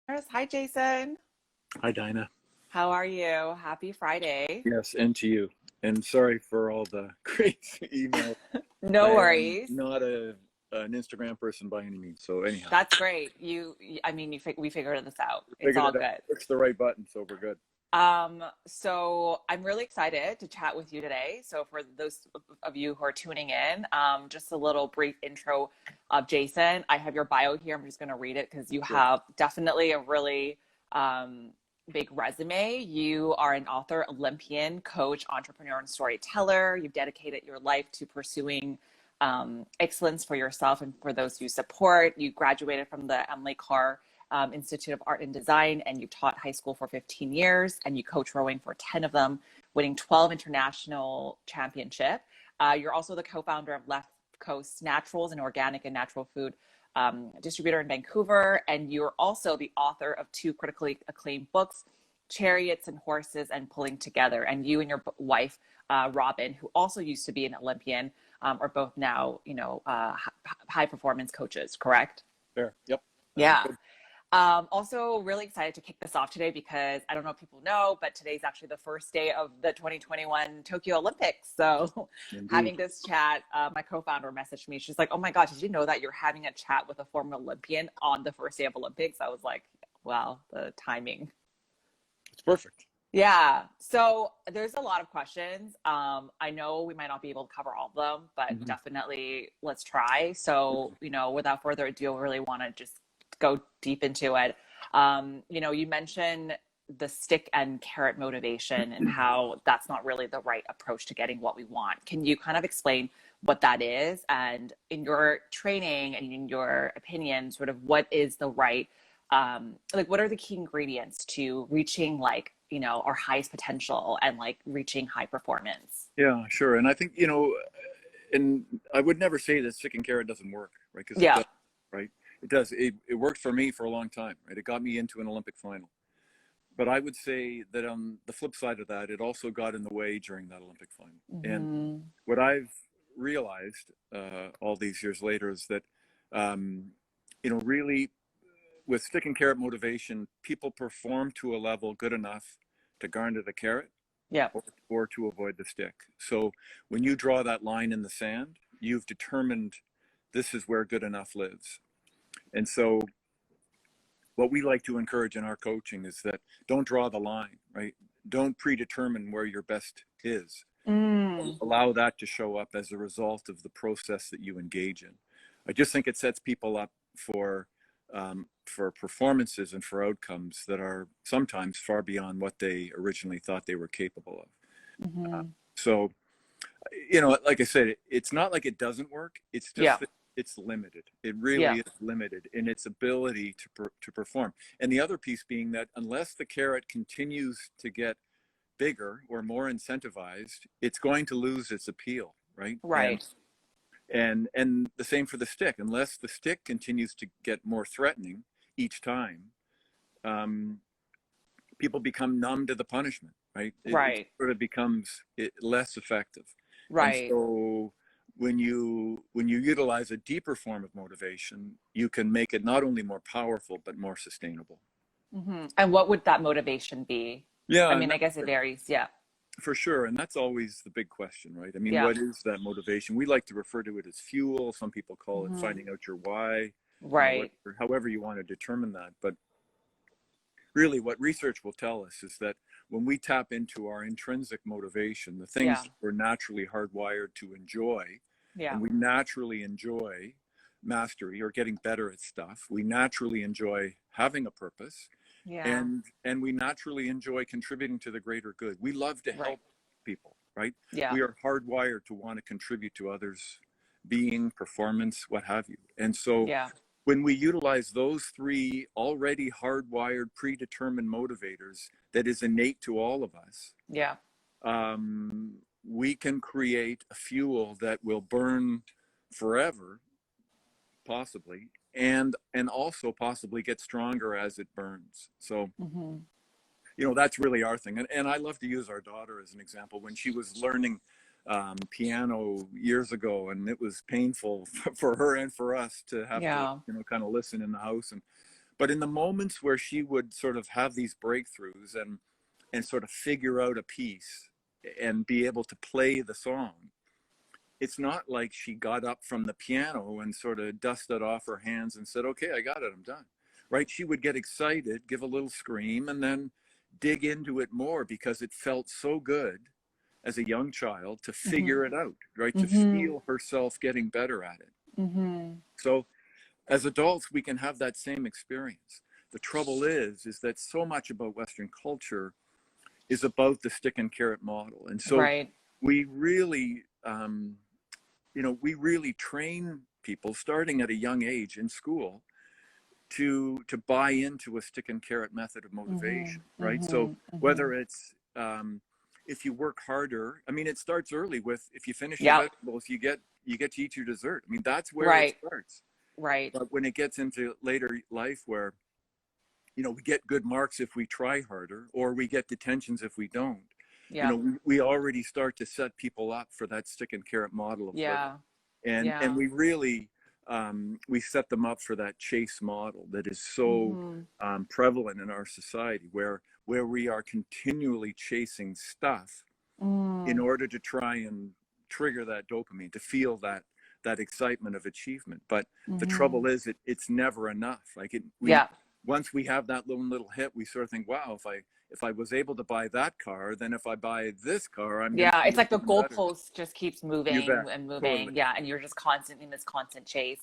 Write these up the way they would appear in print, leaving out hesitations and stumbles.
Hi, Jason. Hi, Dinah. How are you? Happy Friday. Yes, and to you. And sorry for all the crazy emails. I No am worries. not an Instagram person by any means. So anyhow, That's great. We figured this out. It's figured all it out. good. Push the right button, so we're good. So I'm really excited to chat with you today. So for those of you who are tuning in, just a little brief intro of Jason. I have your bio here. I'm just going to read it because you Sure. have definitely a really big resume. You are an author, Olympian, coach, entrepreneur, and storyteller. You've dedicated your life to pursuing excellence for yourself and for those you support. You graduated from the Emily Carr Institute of Art and Design, and you taught high school for 15 years, and you coach rowing for 10 of them, winning 12 international championship. You're also the co-founder of Left Coast Naturals, an organic and natural food distributor in Vancouver, and you're also the author of two critically acclaimed books, Chariots and Horses and Pulling Together. And you and your wife, Robin, who also used to be an Olympian, are both now, high performance coaches, correct? There. Yep. Sounds Yeah. good. Also, really excited to kick this off today because I don't know if people know, but today's actually the first day of the 2021 Tokyo Olympics. So, having Indeed. this chat, my co founder messaged me. She's like, "Oh my gosh, did you know that you're having a chat with a former Olympian on the first day of Olympics?" I was like, wow, the timing. It's perfect. Yeah. So there's a lot of questions. I know we might not be able to cover all of them, but Hmm. definitely let's try. So, without further ado, I really want to just go deep into it. You mentioned the stick and carrot motivation and how that's not really the right approach to getting what we want. Can you kind of explain what that is? And in your training and in your opinion, sort of what is the right like what are the key ingredients to reaching like our highest potential and like reaching high performance? Yeah, sure. And I think, and I would never say that stick and carrot doesn't work, right? Because it Yeah. does, right? It does. It worked for me for a long time, right? It got me into an Olympic final. But I would say that on the flip side of that, it also got in the way during that Olympic final. And Mm-hmm. what I've realized all these years later is that, really with stick and carrot motivation, people perform to a level good enough to garner the carrot Yeah. or to avoid the stick. So when you draw that line in the sand, you've determined this is where good enough lives. And so what we like to encourage in our coaching is that don't draw the line, right? Don't predetermine where your best is. Mm. Allow that to show up as a result of the process that you engage in. I just think it sets people up for performances and for outcomes that are sometimes far beyond what they originally thought they were capable of. Mm-hmm. So, like I said, it's not like it doesn't work. It's Yeah. just that it's limited. It Yeah. really is limited in its ability to perform. And the other piece being that unless the carrot continues to get bigger or more incentivized, it's going to lose its appeal, right? And Right. and the same for the stick. Unless the stick continues to get more threatening each time, um, people become numb to the punishment, right? It Right. sort of becomes less effective. And Right. so when you utilize a deeper form of motivation, you can make it not only more powerful but more sustainable. Mm-hmm. And what would that motivation be? I Yeah, and mean, I guess it varies. Yeah. for sure. And that's always the big question, right? I mean, Yeah. what is that motivation? We like to refer to it as fuel. Some people call it Mm-hmm. finding out your why, Right. however you want to determine that. But really, what research will tell us is that when we tap into our intrinsic motivation, the things Yeah. that we're naturally hardwired to enjoy, Yeah. and we naturally enjoy mastery or getting better at stuff, we naturally enjoy having a purpose, Yeah. and we naturally enjoy contributing to the greater good. We love to Right. help people, right? Yeah. We are hardwired to want to contribute to others' being, performance, what have you. And so Yeah. when we utilize those three already hardwired, predetermined motivators that is innate to all of us, Yeah. we can create a fuel that will burn forever, possibly, and also possibly get stronger as it burns. So Mm-hmm. that's really our thing. And I love to use our daughter as an example. When she was learning piano years ago, and it was painful for her and for us to have to Yeah. kind of listen in the house. And But in the moments where she would sort of have these breakthroughs and sort of figure out a piece and be able to play the song, it's not like she got up from the piano and sort of dusted off her hands and said, okay, I got it, I'm done. Right? She would get excited, give a little scream, and then dig into it more because it felt so good as a young child to Mm-hmm. figure it out, right? To Mm-hmm. feel herself getting better at it. Mm-hmm. So as adults, we can have that same experience. The trouble is that so much about Western culture is about the stick and carrot model. And so Right. we really, we really train people starting at a young age in school to buy into a stick and carrot method of Mm-hmm. motivation, right? So Mm-hmm. Mm-hmm. whether it's if you work harder, I mean, it starts early with if you finish your Yep. vegetables, you get to eat your dessert. I mean, that's where it Right. starts. Right. But when it gets into later life, where we get good marks if we try harder, or we get detentions if we don't, Yep. we already start to set people up for that stick and carrot model of living. Yeah. And Yeah. we really we set them up for that chase model that is so Mm-hmm. prevalent in our society, where we are continually chasing stuff in Mm. order to try and trigger that dopamine, to feel that excitement of achievement. But the Mm-hmm. trouble is, it's never enough. Like we Yeah. once we have that little hit, we sort of think, wow, if I was able to buy that car, then if I buy this car, I'm going to Yeah. It's feel like the even better. goalpost just keeps You moving bet. and Totally. moving. Yeah. And you're just constantly in this constant chase.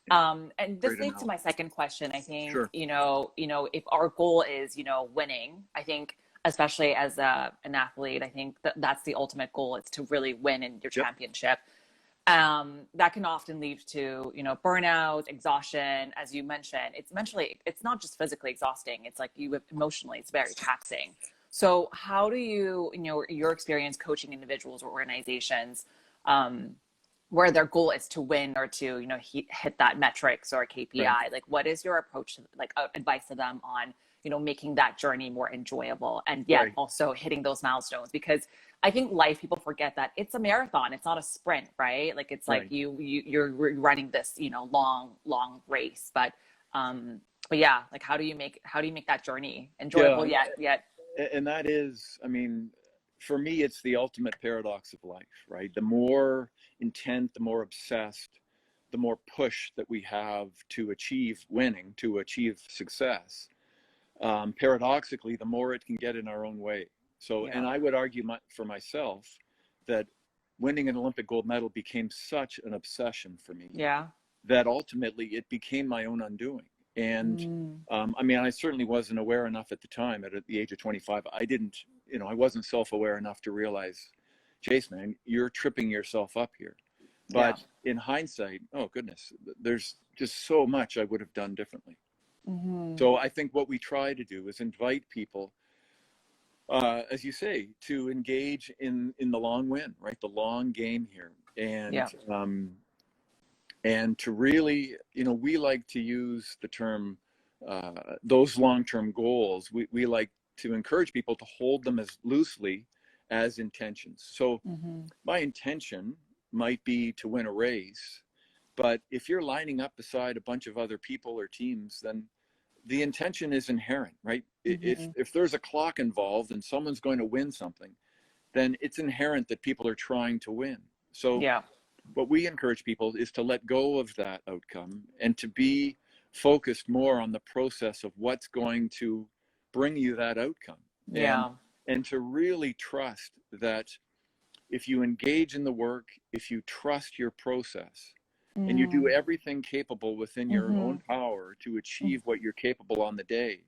Yeah. And this Great leads to analogy. my second question. I think, Sure. if our goal is, winning, I think, especially as an athlete, I think that's the ultimate goal. It's to really win in your Yep. championship. That can often lead to, burnout, exhaustion. As you mentioned, it's not just physically exhausting. It's like emotionally, it's very taxing. So how do you, your experience coaching individuals or organizations, where their goal is to win or to, hit that metrics or Right. KPI, like what is your approach to, like, advice to them on, making that journey more enjoyable and yet Right. also hitting those milestones? Because I think life, people forget that it's a marathon. It's not a sprint, right? Like it's like Right. you're running this, long race. But yeah, like how do you make that journey enjoyable Yeah. yet? And that is, I mean, for me, it's the ultimate paradox of life, right? The more intent, the more obsessed, the more push that we have to achieve winning, to achieve success, paradoxically, the more it can get in our own way. So, and Yeah. I would argue for myself that winning an Olympic gold medal became such an obsession for me Yeah. that ultimately it became my own undoing. And Mm. I mean, I certainly wasn't aware enough at the time, at the age of 25. I wasn't self-aware enough to realize, Jason, man, you're tripping yourself up here. Yeah. But in hindsight, oh goodness, there's just so much I would have done differently. Mm-hmm. So I think what we try to do is invite people, as you say, to engage in the long win, right? The long game here. Yeah. And to really, we like to use the term, those long-term goals, we like to encourage people to hold them as loosely as intentions. So Mm-hmm. my intention might be to win a race, but if you're lining up beside a bunch of other people or teams, then the intention is inherent, right? Mm-hmm. If there's a clock involved and someone's going to win something, then it's inherent that people are trying to win. So Yeah. what we encourage people is to let go of that outcome and to be focused more on the process of what's going to bring you that outcome, and Yeah. to really trust that if you engage in the work, if you trust your process, and you do Mm. everything capable within your Mm-hmm. own power to achieve what you're capable on the day,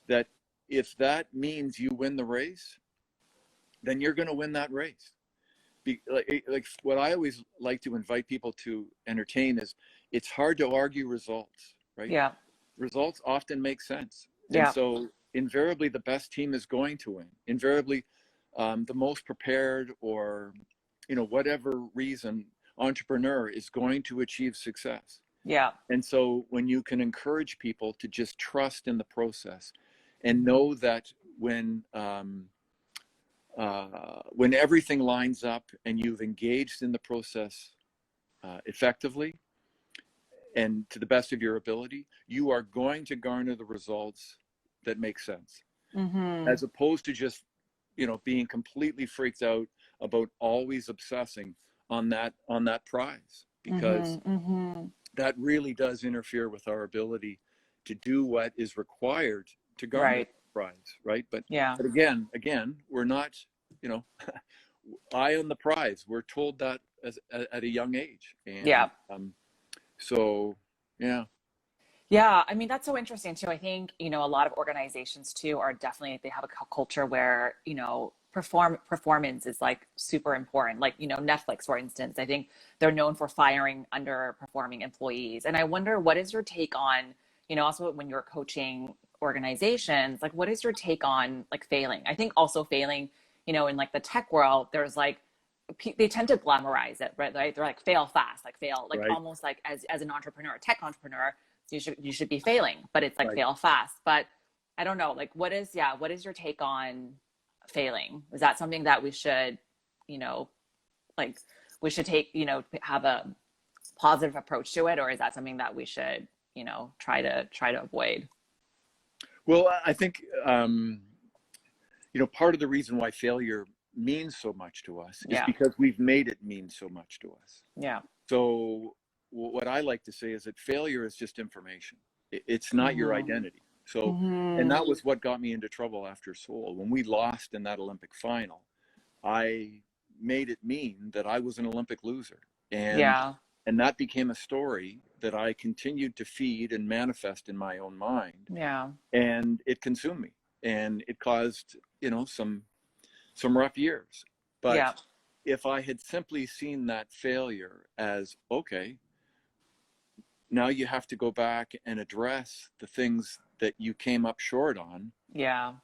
that if that means you win the race, then you're going to win that race. Like what I always like to invite people to entertain is, it's hard to argue results, right? Yeah. Results often make sense. And Yeah. so invariably the best team is going to win. Invariably the most prepared, or, whatever reason, entrepreneur is going to achieve success. Yeah. And so when you can encourage people to just trust in the process and Mm-hmm. know that when everything lines up and you've engaged in the process effectively, and to the best of your ability, you are going to garner the results that make sense, as opposed to just, being completely freaked out about always obsessing on that prize, because that really does interfere with our ability to do what is required to garner Right. the prize, right? But, Yeah. but again, we're not, eye on the prize. We're told that at a young age, and Yeah. so yeah. Yeah, I mean, that's so interesting too. I think, a lot of organizations too are definitely, they have a culture where, performance is like super important. Like, Netflix, for instance, I think they're known for firing underperforming employees. And I wonder, what is your take on, also when you're coaching organizations, like what is your take on like failing? I think also failing, in like the tech world, there's like, they tend to glamorize it, right? They're like fail fast, like fail, like Right. almost like as an entrepreneur, a tech entrepreneur, you should be failing, but it's like Right. fail fast. But I don't know, like what is your take on failing? Is that something that we should, like we should take, have a positive approach to it, or is that something that we should, try to avoid? Well, I think part of the reason why failure means so much to us is Yeah. because we've made it mean so much to us. Yeah. So what I like to say is that failure is just information. It's not your identity. So, and that was what got me into trouble after Seoul. When we lost in that Olympic final, I made it mean that I was an Olympic loser. Yeah. And that became a story that I continued to feed and manifest in my own mind. Yeah. And it consumed me, and it caused, some rough years. But Yeah. if I had simply seen that failure as, okay, now you have to go back and address the things that you came up short on, Yeah.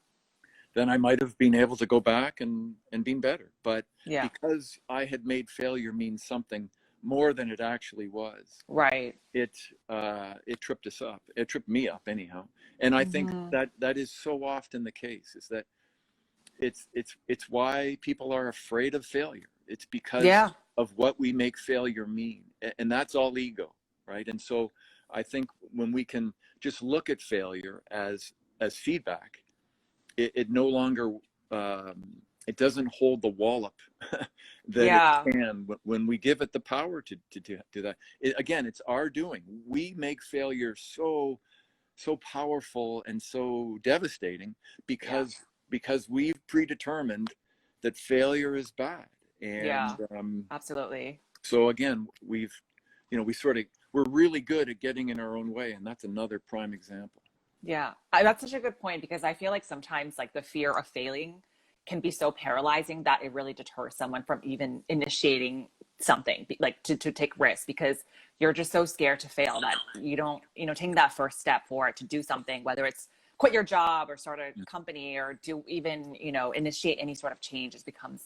then I might have been able to go back and been better. But Yeah. because I had made failure mean something more than it actually was, Right. it tripped us up. It tripped me up anyhow. And I think that is so often the case, is that it's why people are afraid of failure. It's because Yeah. of what we make failure mean, and that's all ego, right? And so I think when we can just look at failure as feedback, it no longer it doesn't hold the wallop that Yeah. it can when we give it the power to do that. Again, it's our doing. We make failure so powerful and so devastating because we've predetermined that failure is bad. Yeah. And Absolutely. so again, we're really good at getting in our own way, and that's another prime example. Yeah, that's such a good point, because I feel like sometimes like the fear of failing can be so paralyzing that it really deters someone from even initiating something, like to take risks, because you're just so scared to fail that you don't, taking that first step for it to do something, whether it's quit your job or start a company or do even, initiate any sort of change, it becomes,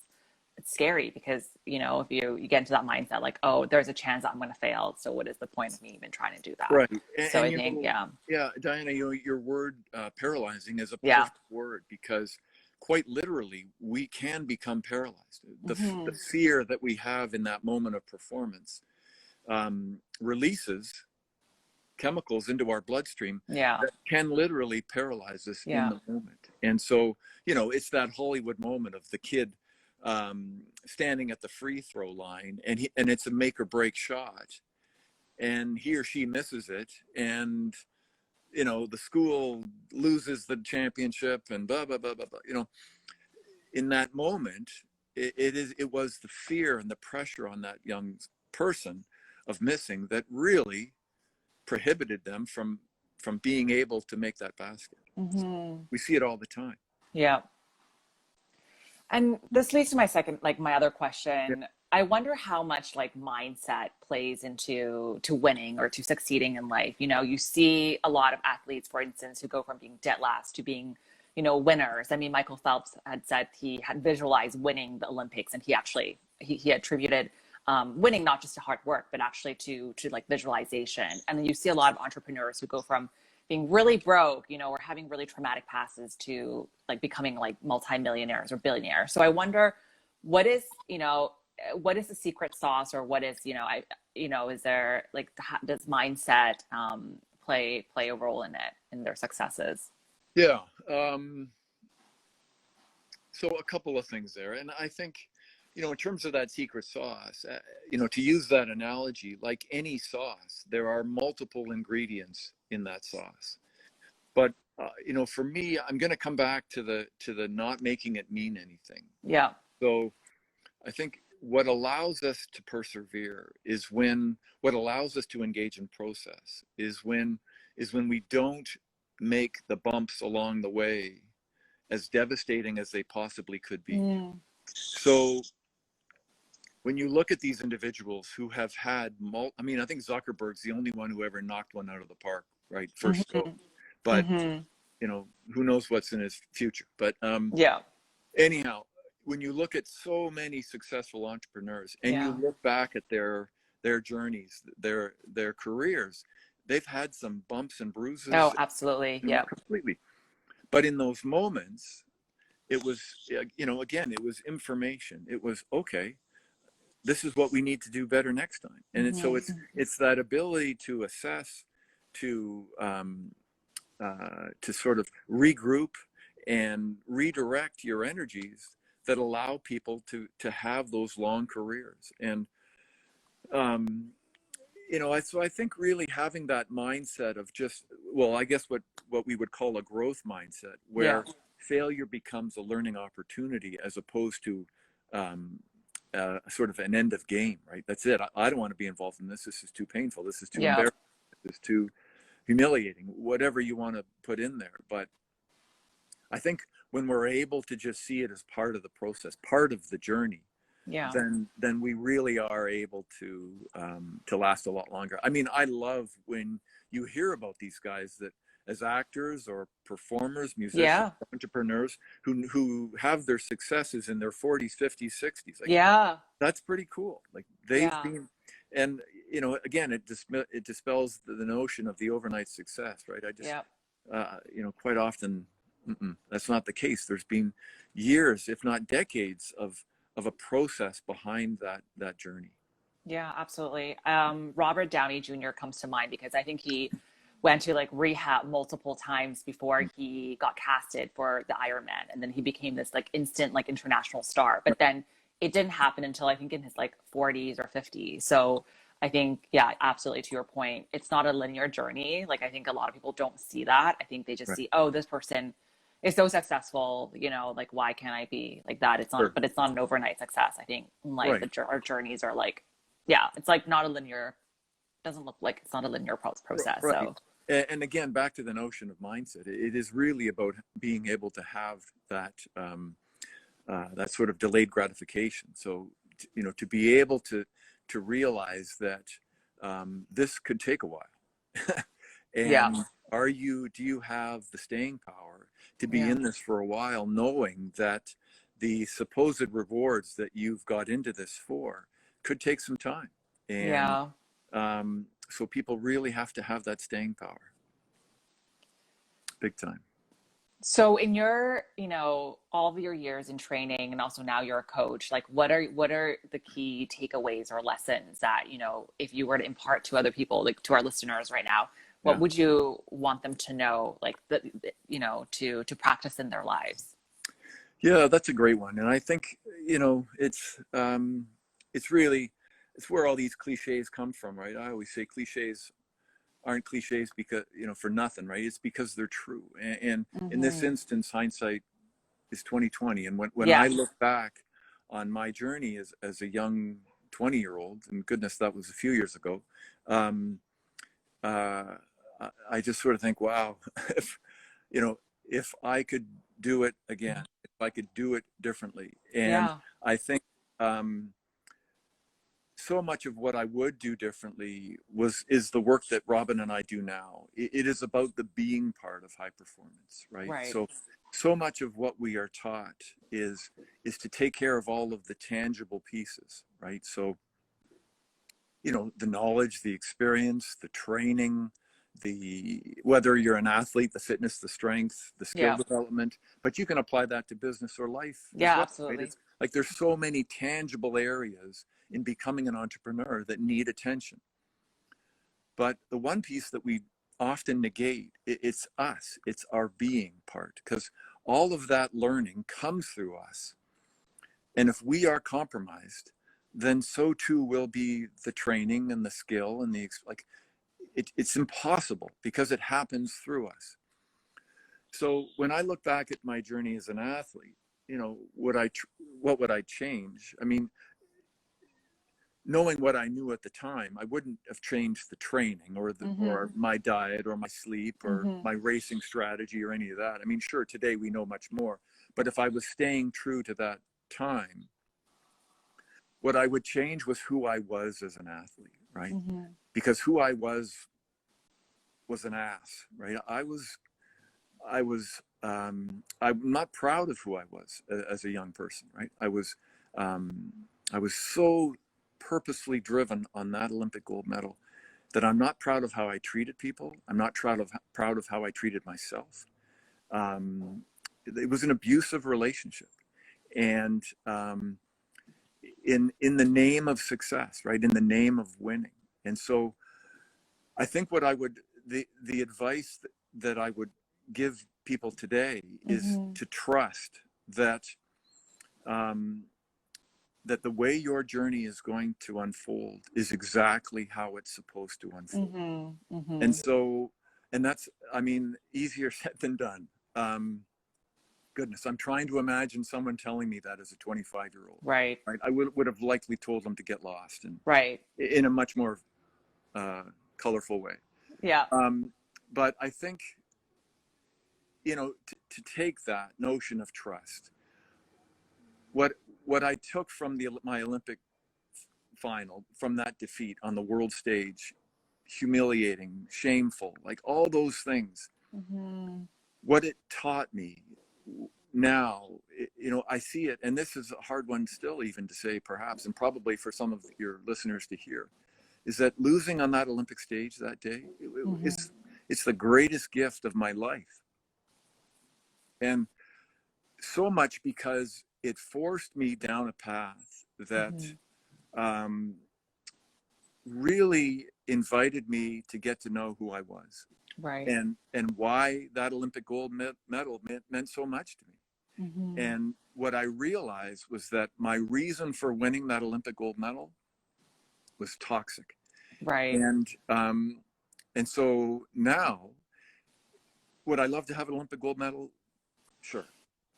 it's scary, because if you get into that mindset like, oh, there's a chance that I'm going to fail, so what is the point of me even trying to do that? Right. So And I think yeah, Diana, your word paralyzing is a yeah. perfect word, because quite literally we can become paralyzed. The Mm-hmm. fear that we have in that moment of performance releases chemicals into our bloodstream Yeah. that can literally paralyze us in Yeah. the moment. And so, it's that Hollywood moment of the kid standing at the free throw line, and it's a make or break shot, and he or she misses it, and the school loses the championship, and blah blah blah blah blah. In that moment, it was the fear and the pressure on that young person of missing that really prohibited them from being able to make that basket. Mm-hmm. We see it all the time. Yeah. And this leads to my other Yeah. question. I wonder how much like mindset plays into winning or to succeeding in life. You see a lot of athletes, for instance, who go from being dead last to being, winners. I mean, Michael Phelps had said he had visualized winning the Olympics, and he attributed winning not just to hard work, but actually to like visualization. And then you see a lot of entrepreneurs who go from being really broke, or having really traumatic passes to like becoming like multimillionaires or billionaires. So I wonder what is the secret sauce, or what is, is there like, does mindset play a role in it, in their successes? Yeah. So a couple of things there. And I think, in terms of that secret sauce, to use that analogy, like any sauce, there are multiple ingredients in that sauce. But, for me, I'm going to come back to the not making it mean anything. Yeah. So I think what allows us to persevere what allows us to engage in process is when we don't make the bumps along the way as devastating as they possibly could be. So when you look at these individuals who have had, I think Zuckerberg's the only one who ever knocked one out of the park, right? First go. But, who knows what's in his future. But yeah. Anyhow, when you look at so many successful entrepreneurs and you look back at their journeys, their careers, they've had some bumps and bruises. Oh, absolutely. Yeah. Completely. But in those moments, it was, again, it was information. It was, okay, this is what we need to do better next time. And so it's that ability to assess, to sort of regroup and redirect your energies that allow people to have those long careers. And, so I think really having that mindset of just, well, I guess what we would call a growth mindset, where failure becomes a learning opportunity as opposed to sort of an end of game, right? That's it. I don't want to be involved in this. This is too painful. This is too embarrassing. This is too humiliating, whatever you want to put in there. But I think when we're able to just see it as part of the process, part of the journey, then we really are able to last a lot longer. I mean, I love when you hear about these guys that as actors or performers, musicians, entrepreneurs who have their successes in their 40s, 50s, 60s. Like, that's pretty cool. Like they've been, and again, it dispels the notion of the overnight success, right? I just, quite often, that's not the case. There's been years, if not decades, of a process behind that journey. Yeah, absolutely. Robert Downey Jr. comes to mind because I think he went to like rehab multiple times before he got casted for the Iron Man, and then he became this like instant like international star. But then it didn't happen until I think in his like 40s or 50s. So I think, absolutely, to your point, it's not a linear journey. Like I think a lot of people don't see that. I think they just see, oh, this person is so successful, like why can't I be like that? It's not, but it's not an overnight success. I think in life, our journeys are like, it's like not a linear, doesn't look like it's not a linear process. Right. So. And again, back to the notion of mindset, it is really about being able to have that that sort of delayed gratification. So, to be able to realize that this could take a while, and do you have the staying power to be in this for a while, knowing that the supposed rewards that you've got into this for could take some time, and so people really have to have that staying power. Big time. So in your, all of your years in training and also now you're a coach, like what are the key takeaways or lessons that, if you were to impart to other people, like to our listeners right now, what would you want them to know, like, to practice in their lives? Yeah, that's a great one. And I think, it's where all these cliches come from, right? I always say cliches aren't cliches because, for nothing, right? It's because they're true. And in this instance, hindsight is 2020. And when I look back on my journey as a young 20-year-old, and goodness, that was a few years ago, I just sort of think, wow, if I could do it again, if I could do it differently. And I think so much of what I would do differently is the work that Robin and I do now. It is about the being part of high performance, right? So much of what we are taught is to take care of all of the tangible pieces, right? So, the knowledge, the experience, the training, whether you're an athlete, the fitness, the strength, the skill development, but you can apply that to business or life. Yeah, well, absolutely. right? It's like there's so many tangible areas in becoming an entrepreneur that need attention. But the one piece that we often negate, it's us, it's our being part, because all of that learning comes through us. And if we are compromised, then so too will be the training and the skill and it's impossible because it happens through us. So when I look back at my journey as an athlete, what would I change? I mean, knowing what I knew at the time, I wouldn't have changed the training or my diet or my sleep or my racing strategy or any of that. I mean, sure, today we know much more, but if I was staying true to that time, what I would change was who I was as an athlete, right? Because who I was an ass, right? I'm not proud of who I was as a young person, right? I was so purposely driven on that Olympic gold medal that I'm not proud of how I treated people. I'm not proud of how I treated myself. It was an abusive relationship, and in the name of success, right? In the name of winning. And so I think the advice that I would give people today is to trust that that the way your journey is going to unfold is exactly how it's supposed to unfold. And that's, I mean, easier said than done. Goodness, I'm trying to imagine someone telling me that as a 25-year-old. Right. I would have likely told them to get lost, and in a much more colorful way. Yeah. But I think, to take that notion of trust, what I took from my Olympic final, from that defeat on the world stage, humiliating, shameful, like all those things, what it taught me now, I see it, and this is a hard one still even to say, perhaps, and probably for some of your listeners to hear, is that losing on that Olympic stage that day, it's the greatest gift of my life. And so much because it forced me down a path that really invited me to get to know who I was, and why that Olympic gold medal meant so much to me. And what I realized was that my reason for winning that Olympic gold medal was toxic. And so now, would I love to have an Olympic gold medal? Sure,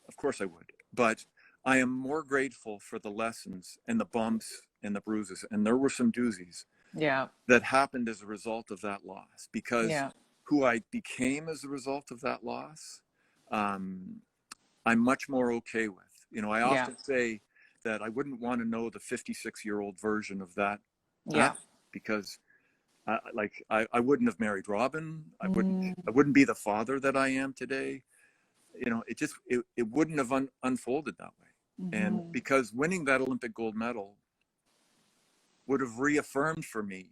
of course I would. But I am more grateful for the lessons and the bumps and the bruises, and there were some doozies that happened as a result of that loss, because who I became as a result of that loss, I'm much more okay with. I often say that I wouldn't want to know the 56-year-old version of that, because I wouldn't have married Robin. I wouldn't be the father that I am today. It wouldn't have unfolded that way. And because winning that Olympic gold medal would have reaffirmed for me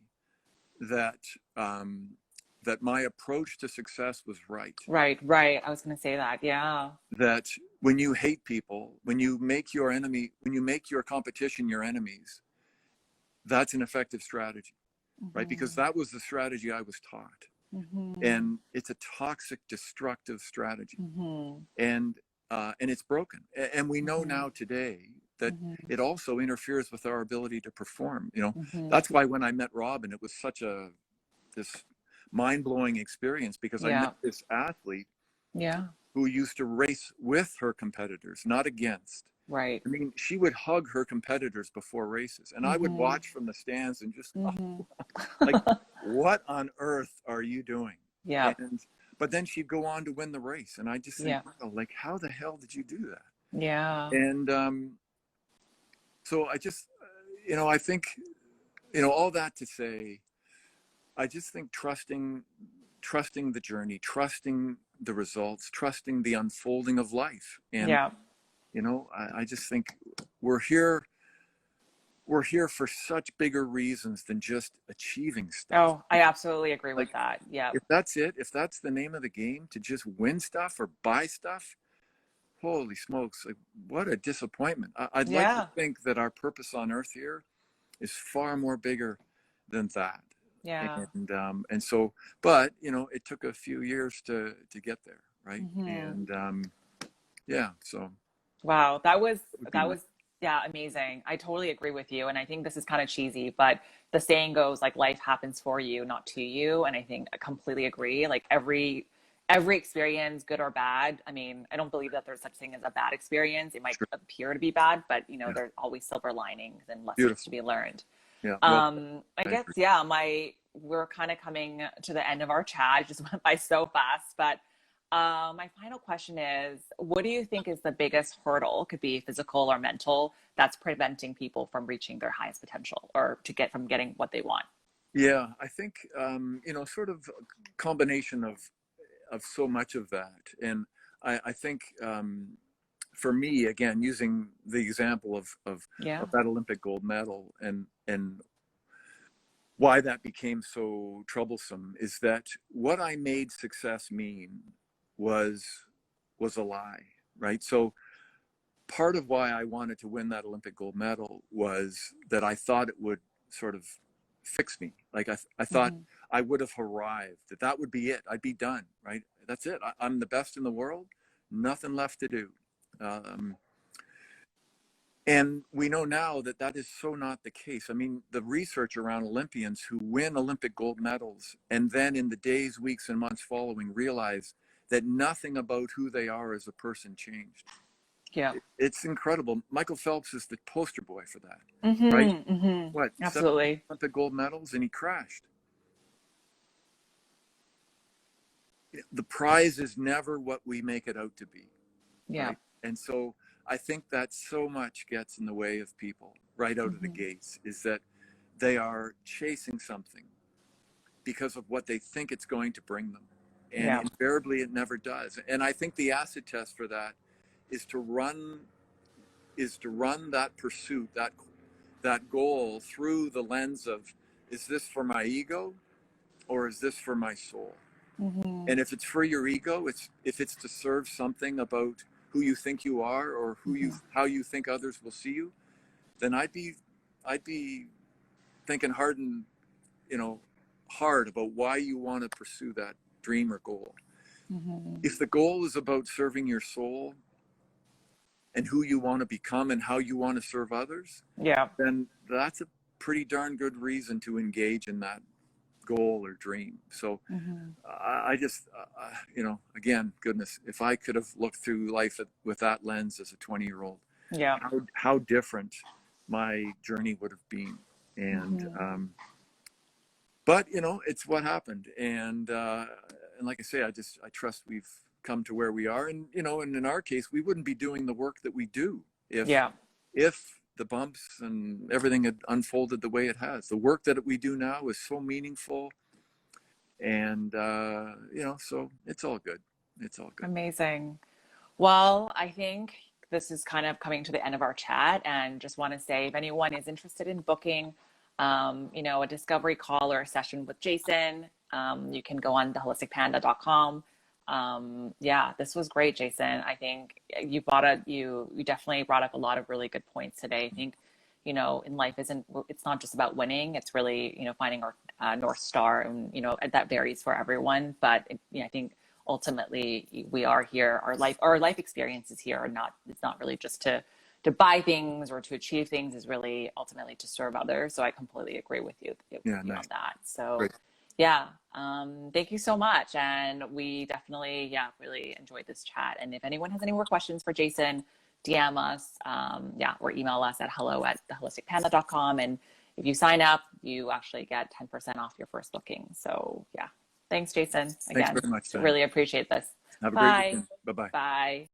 that that my approach to success was right. Right. I was going to say that. Yeah. That when you hate people, when you make your competition your enemies, that's an effective strategy, right? Because that was the strategy I was taught. And it's a toxic, destructive strategy. And it's broken. And we know now today that it also interferes with our ability to perform. That's why when I met Robin, it was such this mind-blowing experience, because I met this athlete who used to race with her competitors, not against. Right. I mean, she would hug her competitors before races, and I would watch from the stands and just like, what on earth are you doing? Yeah. But then she'd go on to win the race, and I just think, wow, like, how the hell did you do that? Yeah. And so I just, I think, all that to say, I just think trusting the journey, trusting the results, trusting the unfolding of life. And, I just think we're here for such bigger reasons than just achieving stuff. Oh, I absolutely agree with that. Yeah. If that's it, if that's the name of the game, to just win stuff or buy stuff, holy smokes, like, what a disappointment. I'd like to think that our purpose on earth here is far more bigger than that. Yeah. And so, but you know, it took a few years to get there, right? Mm-hmm. And yeah, so Wow, it would be that nice. was yeah, amazing. I totally agree with you, and I think this is kind of cheesy, but the saying goes like life happens for you, not to you, and I think I completely agree. Like every experience, good or bad. I mean, I don't believe that there's such thing as a bad experience. It might Sure. appear to be bad, but you know, Yeah, there's always silver linings and lessons to beautiful. be learned. Yeah, well said. I I guess, agree. yeah, we're kind of coming to the end of our chat. It just went by so fast. But my final question is, what do you think is the biggest hurdle, could be physical or mental, that's preventing people from reaching their highest potential or from getting what they want? Yeah, I think you know, sort of a combination of so much of that, and I think for me, again, using the example Yeah. of that Olympic gold medal, and why that became so troublesome is that what I made success mean was was a lie, right? So part of why I wanted to win that Olympic gold medal was that I thought it would sort of fix me. Like I thought Hmm. I would have arrived, that would be it. I'd be done, right? That's it. I'm the best in the world. Nothing left to do. Um, and we know now that that is so not the case. I mean, the research around Olympians who win Olympic gold medals and then in the days, weeks, and months following realize that nothing about who they are as a person changed. Yeah. It's incredible. Michael Phelps is the poster boy for that, right? Hmm. Hmm. What, 7 Absolutely. Olympic gold medals and he crashed. The prize is never what we make it out to be, Yeah. right? And so I think that so much gets in the way of people right out of the Hmm. gates, is that they are chasing something because of what they think it's going to bring them. And Yeah. invariably it never does. And I think the acid test for that is to run that pursuit, that goal through the lens of, is this for my ego or is this for my soul? Hmm. And if it's for your ego, if it's to serve something about who you think you are or Hmm. how you think others will see you, then I'd be thinking hard and, you know, hard about why you want to pursue that dream or goal. Hmm. If the goal is about serving your soul and who you want to become and how you want to serve others, Yeah. then that's a pretty darn good reason to engage in that goal or dream. So Hmm. I just, you know, again, goodness, if I could have looked through life with that lens as a 20-year-old, Yeah. how different my journey would have been. And, Hmm. but you know, it's what happened. And like I say, I trust we've come to where we are. And, you know, and in our case, we wouldn't be doing the work that we do Yeah. if the bumps and everything had unfolded the way it has. The work that we do now is so meaningful, and you know, so it's all good. It's all good. Amazing. Well, I think this is kind of coming to the end of our chat, and just want to say if anyone is interested in booking, you know, a discovery call or a session with Jason, you can go on theholisticpanda.com. Yeah, this was great, Jason. I think you definitely brought up a lot of really good points today. I think, you know, in life it's not just about winning. It's really, you know, finding our North Star, and, you know, that varies for everyone. But you know, I think ultimately we are here, our life experiences here are not, it's not really just to buy things or to achieve things, is really ultimately to serve others. So I completely agree with Yeah, you on nice. that. So Great. yeah, thank you so much, and we definitely, yeah, really enjoyed this chat. And if anyone has any more questions for Jason, DM us, yeah, or email us at hello@theholisticpanda.com. And if you sign up, you actually get 10% off your first booking. So yeah, thanks, Jason, Thanks again. very much, Diane. Really appreciate this. Have a great Bye. weekend. Bye bye. Bye.